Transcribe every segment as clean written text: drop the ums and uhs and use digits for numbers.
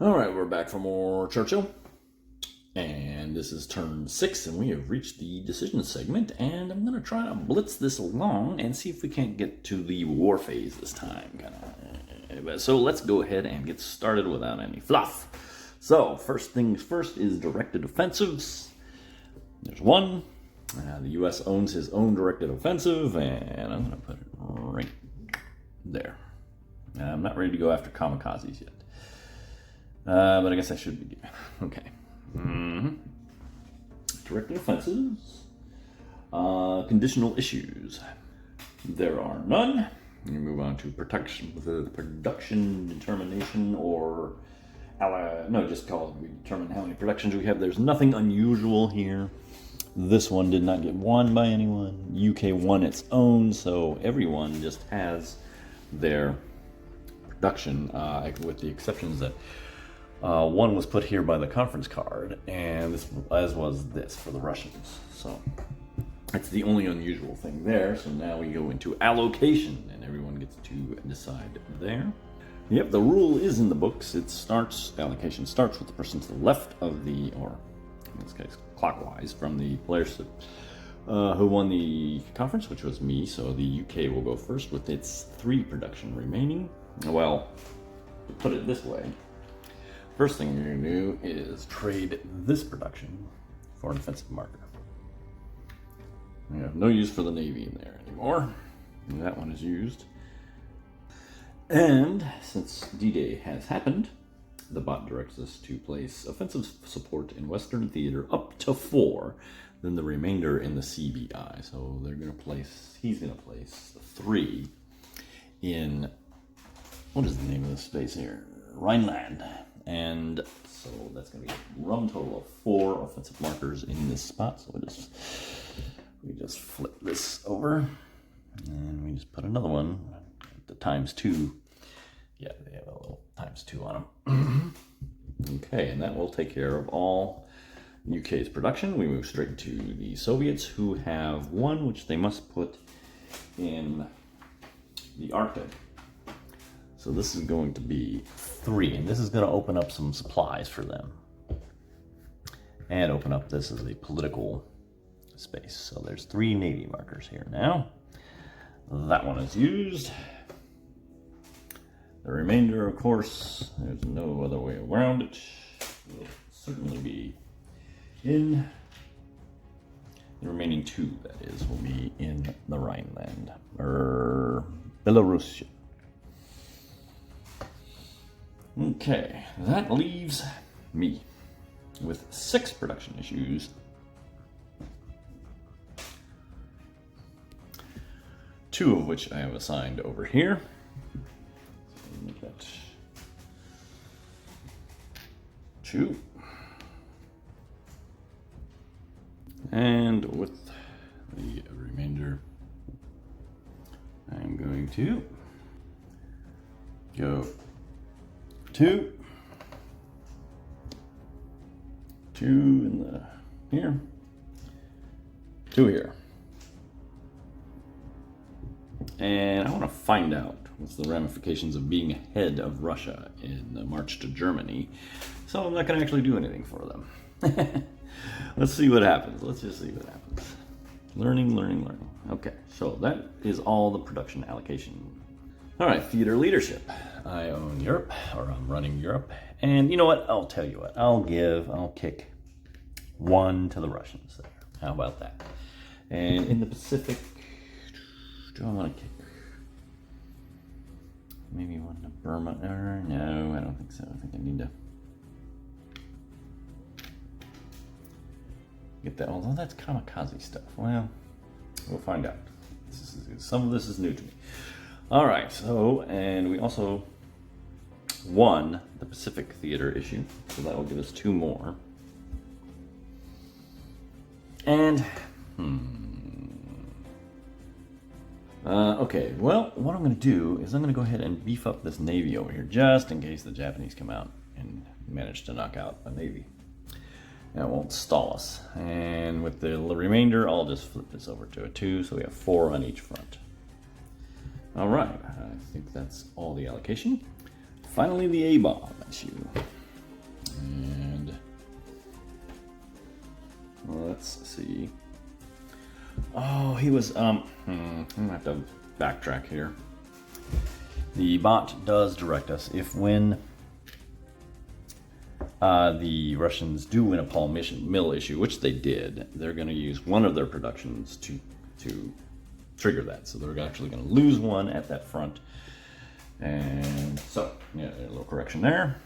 Alright, we're back for more Churchill. And this is turn 6, and we have reached the decision segment. And I'm going to try to blitz this along and see if we can't get to the war phase this time. So let's go ahead and get started without any fluff. So, first things first is directed offensives. There's one. The U.S. owns his own directed offensive, and I'm going to put it right there. I'm not ready to go after kamikazes yet. But I guess I should be. Okay. Directed offenses. Conditional issues. There are none. You move on to production determination, or just call it. We determine how many productions we have. There's nothing unusual here. This one did not get won by anyone. UK won its own, so everyone just has their production, with the exceptions that one was put here by the conference card, and this, as was this for the Russians. So it's the only unusual thing there. So now we go into allocation, and everyone gets to decide there. Yep, the rule is in the books. Allocation starts with the person to the left of the, or in this case, clockwise from the players who won the conference, which was me. So the UK will go first with its 3 production remaining. Well, to put it this way, first thing you're going to do is trade this production for an offensive marker. We have no use for the Navy in there anymore. That one is used. And since D-Day has happened, the bot directs us to place offensive support in Western Theater up to 4, then the remainder in the CBI. So he's going to place 3 in, what is the name of this space here? Rhineland. And so that's going to be a run total of 4 offensive markers in this spot. So we just flip this over, and we just put another one at the ×2. Yeah, they have a little ×2 on them. Okay, and that will take care of all UK's production. We move straight to the Soviets, who have 1, which they must put in the Arctic. So this is going to be 3, and this is going to open up some supplies for them. And open up this as a political space. So there's 3 Navy markers here now. That one is used. The remainder, of course, there's no other way around it. Will certainly be in. The remaining 2, that is, will be in the Rhineland, or Belarus. Okay, that leaves me with 6 production issues. 2 of which I have assigned over here. So make that 2. And with the remainder, I'm going to go 2 in the here, 2 here. And I want to find out what's the ramifications of being ahead of Russia in the march to Germany. So I'm not going to actually do anything for them. Let's see what happens. Let's just see what happens. Learning. Okay, so that is all the production allocation. All right, theater leadership. I own Europe, or I'm running Europe. And you know what? I'll tell you what. I'll kick 1 to the Russians there. How about that? And in the Pacific, do I want to kick maybe 1 to Burma? No, I don't think so. I think I need to get that. Although that's kamikaze stuff. Well, we'll find out. Some of this is new to me. All right, so, and we also won the Pacific Theater issue, so that will give us 2 more. And, okay, well, what I'm going to do is I'm going to go ahead and beef up this Navy over here, just in case the Japanese come out and manage to knock out a Navy. That won't stall us. And with the remainder, I'll just flip this over to a 2, so we have 4 on each front. All right, I think that's all the allocation. Finally, the A-bomb issue. let's see. Oh, he was, I'm gonna have to backtrack here. The bot does direct us if when the Russians do win a Paul Mill issue, which they did, they're going to use one of their productions to trigger that. So they're actually going to lose one at that front. And so, yeah, a little correction there.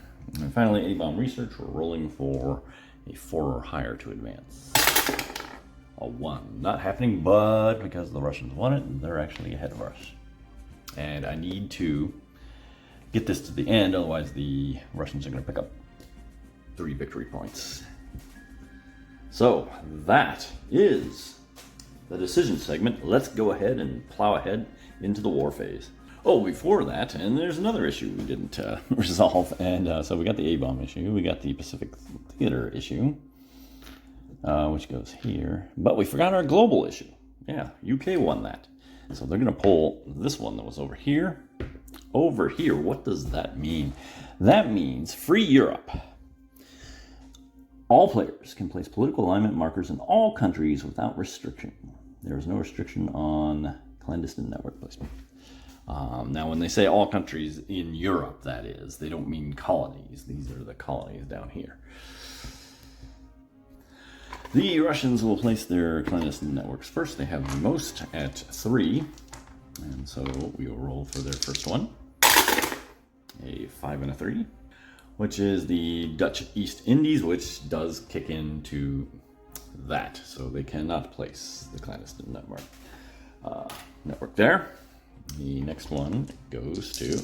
And finally, A-bomb research, we're rolling for a 4 or higher to advance. A 1. Not happening, but because the Russians won it, they're actually ahead of us. And I need to get this to the end, otherwise the Russians are going to pick up 3 victory points. So that is the decision segment. Let's go ahead and plow ahead into the war phase. Oh, before that, and there's another issue we didn't resolve. And so we got the A-bomb issue, we got the Pacific Theater issue, which goes here. But we forgot our global issue. Yeah, UK won that. So they're going to pull this one that was over here. Over here, what does that mean? That means free Europe. All players can place political alignment markers in all countries without restriction. There is no restriction on clandestine network placement. Now, when they say all countries in Europe, that is, they don't mean colonies. These are the colonies down here. The Russians will place their clandestine networks first. They have the most at 3. And so we will roll for their first one. A 5 and a 3. Which is the Dutch East Indies, which does kick into that. So they cannot place the clandestine network there. The next one goes to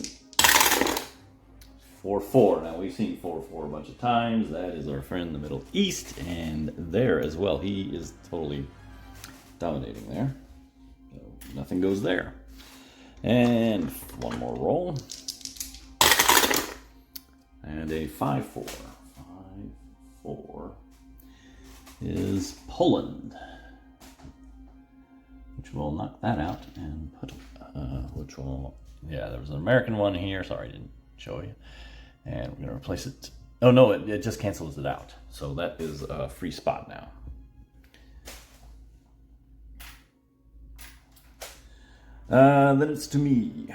4-4. Now we've seen 4-4 a bunch of times. That is our friend the Middle East, and there as well. He is totally dominating there. So nothing goes there. And one more roll. And a 5-4. 5-4 is Poland, which will knock that out and put, which will, yeah, there was an American one here. Sorry, I didn't show you. And we're going to replace it. Oh, no, it just cancels it out. So that is a free spot now. Then it's to me.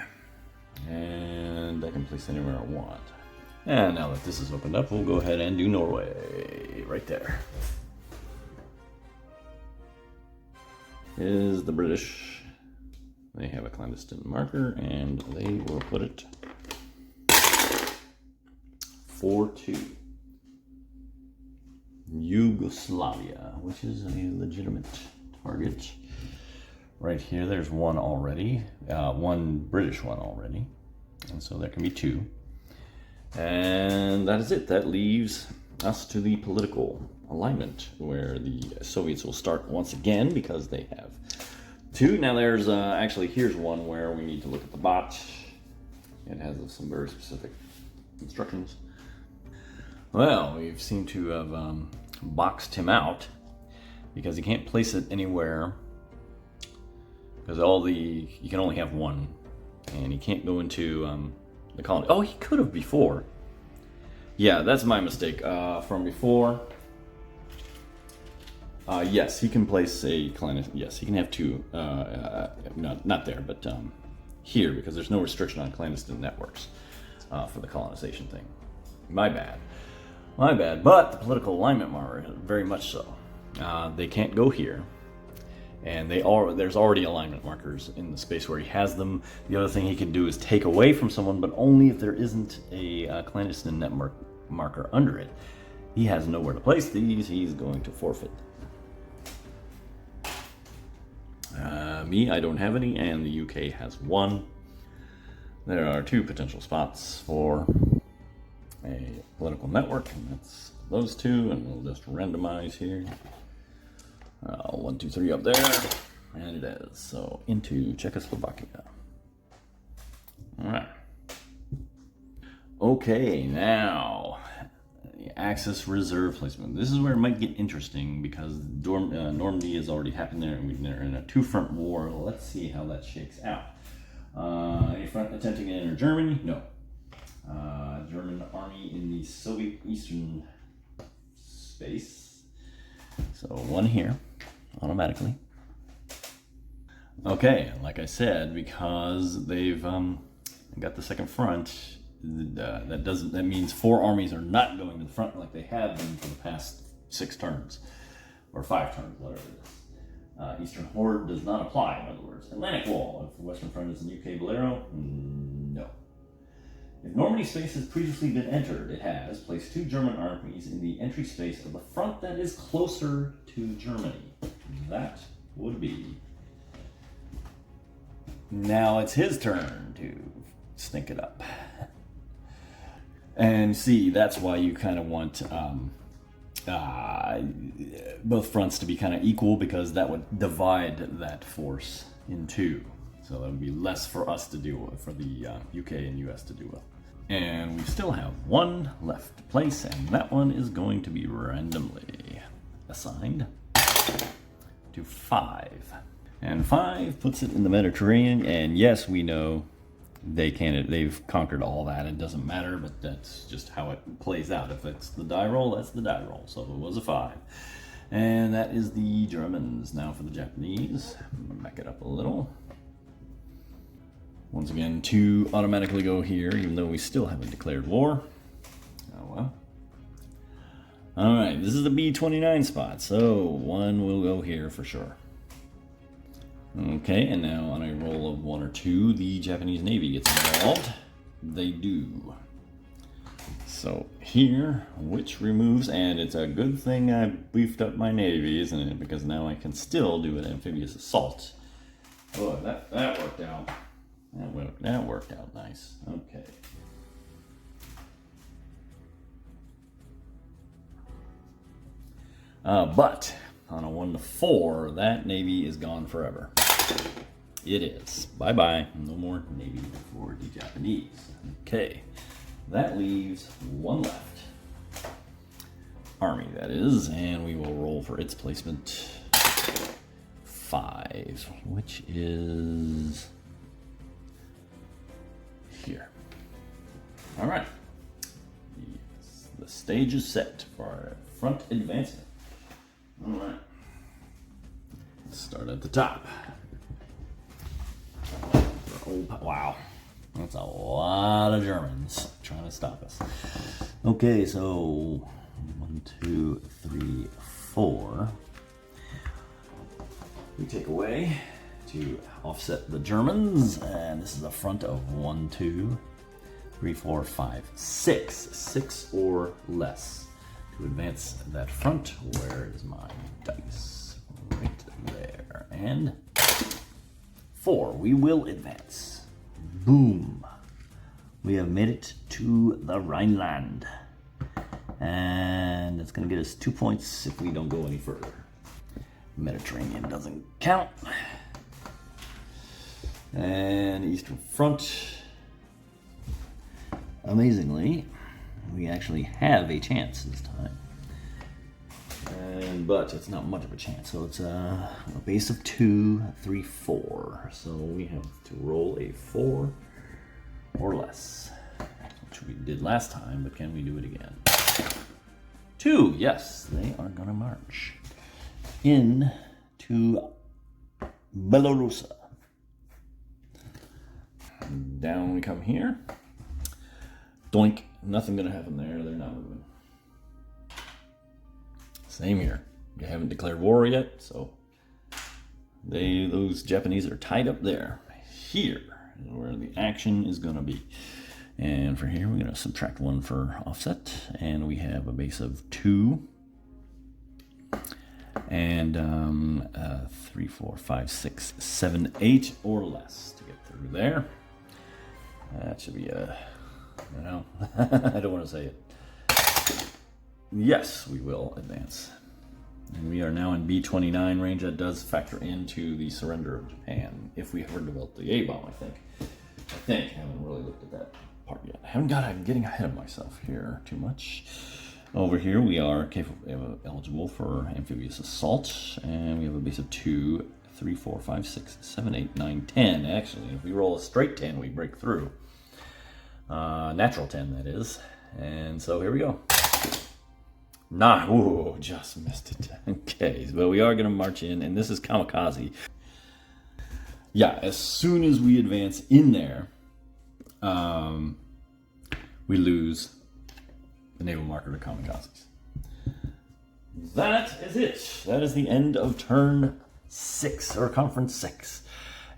And I can place anywhere I want. And now that this is opened up, we'll go ahead and do Norway right there. Is the British. They have a clandestine marker, and they will put it 4-2. Yugoslavia, which is a legitimate target. Right here, there's one already. One British one already. And so there can be 2. And that is it. That leaves us to the political alignment, where the Soviets will start once again because they have 2. Now there's actually, here's one where we need to look at the bot. It has some very specific instructions. Well, we seem to have boxed him out because he can't place it anywhere, because you can only have 1, and he can't go into the colony. Oh, he could have before. Yeah, that's my mistake from before. Yes, he can place a clandestine. Yes, he can have 2. Not there, but here, because there's no restriction on clandestine networks for the colonization thing. My bad. But the political alignment marker, very much so. They can't go here. And there's already alignment markers in the space where he has them. The other thing he can do is take away from someone, but only if there isn't a clandestine network marker under it. He has nowhere to place these. He's going to forfeit. Me, I don't have any, and the UK has 1. There are 2 potential spots for a political network, and that's those 2, and we'll just randomize here. 1, 2, 3 up there, and it is. So into Czechoslovakia. All right. Okay, now the Axis reserve placement. This is where it might get interesting because Normandy has already happened there, and they're in a 2-front war. Let's see how that shakes out. Any front attempting to enter Germany? No. German army in the Soviet Eastern space. So 1 here, automatically. Okay, like I said, because they've got the second front, that means 4 armies are not going to the front like they have been for the past 6 turns, or 5 turns, whatever it is. Eastern Horde does not apply, in other words. Atlantic Wall, if the Western Front is in UK Bolero, no. If Normandy space has previously been entered, it has placed 2 German armies in the entry space of the front that is closer to Germany. That would be... Now it's his turn to stink it up. And see, that's why you kind of want both fronts to be kind of equal, because that would divide that force in 2. So that would be less for us to deal with, for the UK and US to deal with. And we still have 1 left to place, and that one is going to be randomly assigned to 5. And 5 puts it in the Mediterranean, and yes, we know they've conquered all that. It doesn't matter, but that's just how it plays out. If it's the die roll, that's the die roll. So it was a 5. And that is the Germans. Now for the Japanese. Back it up a little. Once again, 2 automatically go here, even though we still haven't declared war. Oh well. Alright, this is the B-29 spot, so 1 will go here for sure. Okay, and now on a roll of 1 or 2, the Japanese Navy gets involved. They do. So here, which removes, and it's a good thing I beefed up my Navy, isn't it? Because now I can still do an amphibious assault. Oh, that worked out. That worked out nice. Okay. But on a 1 to 4, that Navy is gone forever. It is. Bye-bye. No more Navy for the Japanese. Okay. That leaves 1 left. Army, that is. And we will roll for its placement. 5, which is here. All right. Yes. The stage is set for our front advancement. All right. Let's start at the top. Wow. That's a lot of Germans trying to stop us. Okay, so 1, 2, 3, 4. We take away to offset the Germans, and this is a front of 1, 2, 3, 4, 5, 6. 6 or less. To advance that front, where is my dice? Right there. And 4. We will advance. Boom. We have made it to the Rhineland. And it's going to get us 2 points if we don't go any further. Mediterranean doesn't count. And Eastern Front. Amazingly, we actually have a chance this time. But it's not much of a chance. So it's a base of 2, 3, 4. So we have to roll a 4 or less, which we did last time, but can we do it again? 2, yes, they are gonna march in to Belarus. Down we come here. Doink, nothing gonna happen there, they're not moving. Same here. They haven't declared war yet, so those Japanese are tied up there. Here is where the action is gonna be. And for here, we're gonna subtract 1 for offset, and we have a base of 2. And 3, 4, 5, 6, 7, 8 or less to get through there. That should be a, I don't want to say it. Yes, we will advance. And we are now in B-29 range. That does factor into the surrender of Japan, if we ever develop the A-bomb, I think. I haven't really looked at that part yet. I'm getting ahead of myself here too much. Over here we are eligible for Amphibious Assault, and we have a base of 2, 3, 4, 5, 6, 7, 8, 9, 10. Actually, if we roll a straight 10, we break through. Natural 10, that is. And so here we go. 9. Ooh, just missed it. Okay, but we are going to march in, and this is kamikaze. Yeah, as soon as we advance in there, we lose the naval marker to kamikazes. That is it. That is the end of turn 6, or conference 6.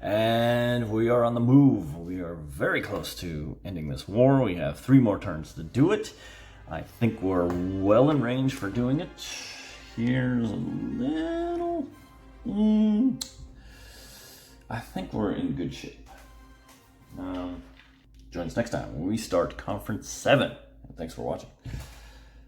And we are on the move. We are very close to ending this war. We have 3 more turns to do it. I think we're well in range for doing it. Here's a little... I think we're in good shape. Join us next time when we start Conference 7. Thanks for watching.